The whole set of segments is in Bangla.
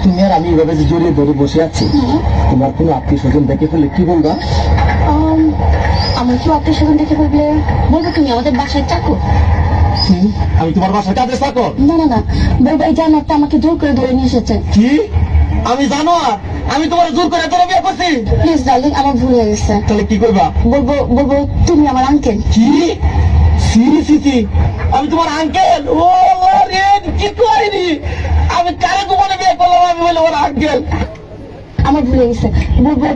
তুমি আর আমি এভাবে যে জড়িয়ে ধরে বসে আছি, তোমার কোনো আত্মীয় স্বজন দেখে ফেললে কি বলবা? আমার কি আত্মীয় স্বজন দেখে ফেলবে? বলবো তুমি আমাদের বাসায় চাকর। আমি তোমার বাসায় কাজে চাকর? না না না, বলবো এই জানোয়ারটা আমাকে জোর করে ধরে নিয়ে এসেছে। কি? আমি জানোয়ার? আমি তোমার জোর করে তোরা বিয়ে করছি? প্লিজ ডার্লিং, আমার ভুল হয়ে গেছে। তাহলে কি করবা? বলবো তুমি আমার আঙ্কেল। কি? সিরিয়াসলি আমি তোমার আঙ্কেল? ও রে, কি করিনি আমি, কারে তোমার বিয়ে করলাম? আমি বলে ওর আঙ্কেল। আমার ভুল হয়ে গেছে। বলবো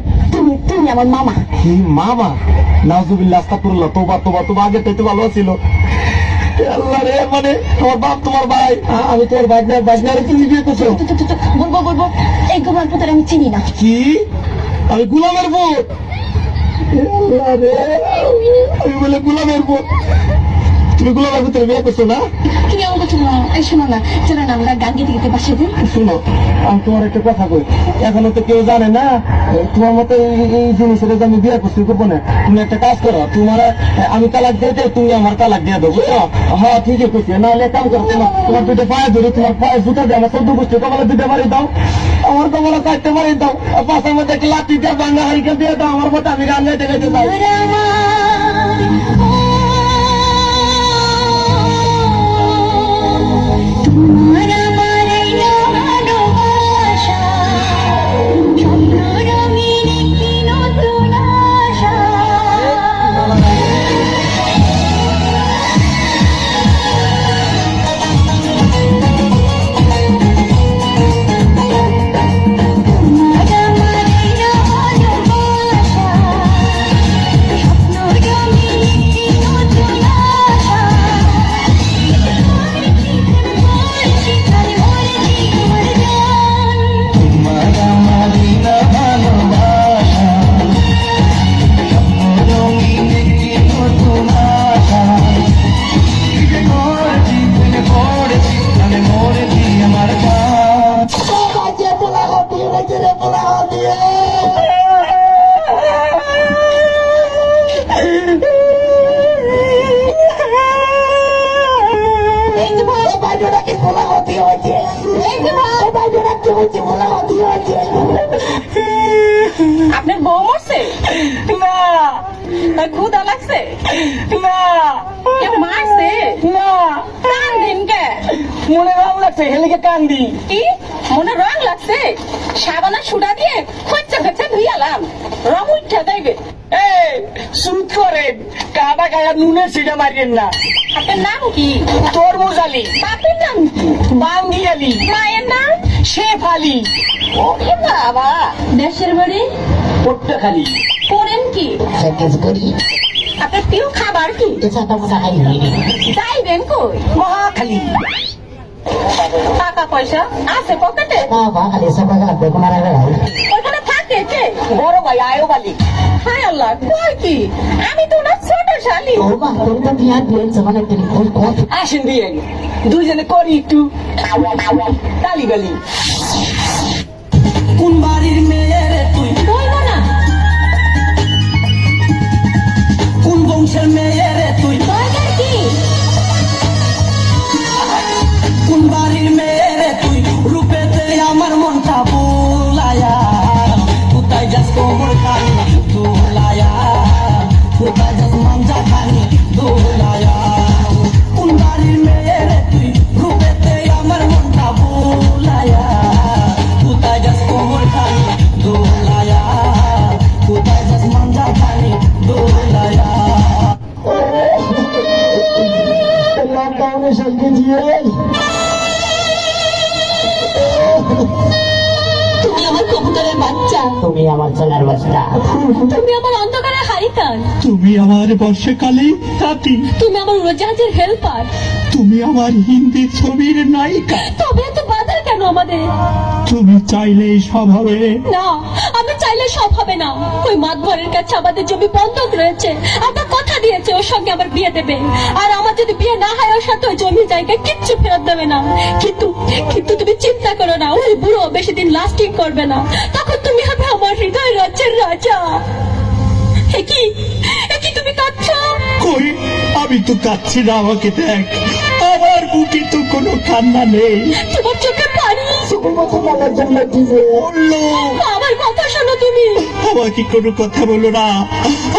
তুমি আমার মামা। কি মামা? নাউজুবিল্লাহ, আস্তাগফিরুল্লাহ, তোবা তোবা তোবা, আগে তো ভালো ছিল। আল্লাহ রে, মানে তোমার বাপ তোমার ভাই, আমি তোমার বাজনারে তুমি বিয়ে করছো? বলবো এই গোলার পুত্র আমি চিনি না। কি? আমি গোলামের পুত? আল্লাহ রে, আমি বলে গোলামের পুত? তুমি গোলামের পুত্রে বিয়ে করছো না? তুমি আমার কথা না, এই শোনো না, চলো না আমরা গান গেতে গেতে বাসে দিন। শুনো, আমি তোমার একটা কথা কই, এখনো তো কেউ জানে না তোমার মতো এই জিনিসের যে আমি বিয়ে করছি করবো না। তুমি একটা কাজ করো, তোমার আমি তালাক দিয়ে দেয়, তুমি আমার তালাক দিয়ে দেবো, বুঝছো? হ্যাঁ ঠিকই করছি। নাহলে কাম করো, তোমার দুটো পায়ে ধরে, তোমার পায়ে জুতা দিয়ে আমার 14 গোষ্ঠী কপালে দুটো বাড়ি দাও, আমার কপালে 4টে বাড়ি দাও, পাশের মধ্যে একটা লাঠি দিয়ে বাংলা হারিকেল দিয়ে দাও আমার মতো, আমি গান গাইতে গাইতে যাই। আপনার বউ মরছে না? ক্ষুদা লাগছে না? কেউ মারছে না? কান্দিন কে? মনে রং লাগছে, হেলিকে কান্দি। কি মনে রং লাগছে? সাবানা সুডা দিয়ে খরচা খরচা ধুইয়ালাম, রং উঠা যাইবে। এই শুট করেন, কাদা গায়া নুনের সিটা মারিয়েন না। আপনার নাম কি? তরমুজ আলী। বাপের নাম কি? বাঙ্গি আলী। মায়ের নাম? শেফ আলী। ওরে বাবা। দেশের বাড়ি? পট্টাখালী। করেন কি? আপনার প্রিয় খাবার কি? যাইবেন কই? মহাখালী। টাকা পয়সা আছে পকেটে? ওইখানে থাকে কে? বড় ভাই আয়ো বালি। হায় আল্লাহ, কই কি? আমি তো না ছোট শালি। আসেন দিয়ে দুইজনে করি একটু তালি বালি। কোন বাড়ির মেয়ে রে তুই? বলবো না। কোন বংশের মেয়ে রে তুই? দরকার কি? কোন বাড়ির মেয়ে রে তুই? রূপেতে আমার মনটা বুলায়া, কোথায় যাস কোমর খানি দুলায়া, কোথায় যাস মাঞ্জা খানি দুলায়া। কোন বাড়ির মেয়ে রে তুই? রূপেতে আমার মনটা বুলায়া, কোথায় যাস কোমর খানি দুলায়া, কোথায় যাস মাঞ্জা খানি দুলায়া। লকডাউনে সঙ্গে দিয়ে তুমি আমার কবুতরের বাচ্চা, তুমি আমার সোনার বাচ্চা, তুমি আমার অন্ধকারের হারিকান, তুমি আমার বর্ষাকালে তাঁতি, তুমি আমার উড়োজাহাজের হেল্পার। তুমি আমার হিন্দি ছবির নায়িকা। তবে এত বাধা কেন আমাদের? তুমি চাইলেই সব হবে না, আমি চাইলে সব হবে না। ওই মাতবরের কাছে আমাদের জমি বন্ধক রয়েছে, আমার কথা দিয়েছে ওর সঙ্গে আমার বিয়ে দেবে, আর আমার যদি বিয়ে না হয় ওর সাথে ওই জমি জায়গা কিচ্ছু ফেরত দেবে না। কিন্তু কিন্তু তুমি চিন্তা করো না, ওই বুড়ো বেশি দিন লাস্টিং করবে না, তখন তুমি হবে আমার হৃদয় রাজ্যের রাজা। একই তুমি কাঁদছ? কই, আমি তো কাচ্ছি না, আমাকে দেখ, আমার বুকে তো কোনো কান্না নেই। তোমার চোখে পানি। বললো আমার কথা শোনো তুমি। আমাকে কোনো কথা বলো না,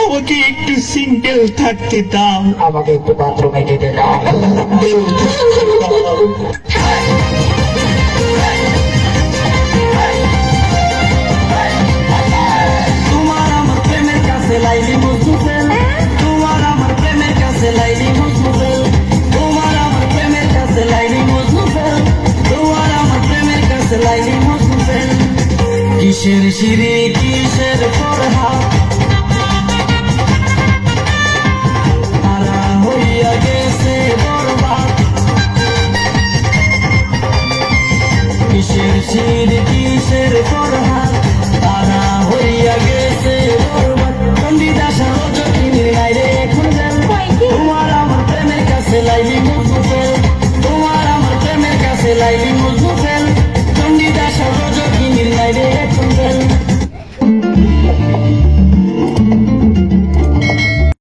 আমাকে একটু সিঙ্গেল থাকতে দাও। আমাকে একটু বাথরুমে যেতে দাও। তোমার আমার প্রেমের কাছে লাইলি মুসুফেল, তোমার আমার প্রেমের কাছে লাইলি মুসুফেল, তোমার আমার প্রেমের কাছে লাইলি মুসুফেল, তোমার আমার প্রেমের কাছে লাইলি মুসুফেল। কিসের সিঁড়ি কিসের ফরহাদ, তারা হইয়া গেছে বরবাদ। কিসের সিঁড়ি কিসের ফরহাদ,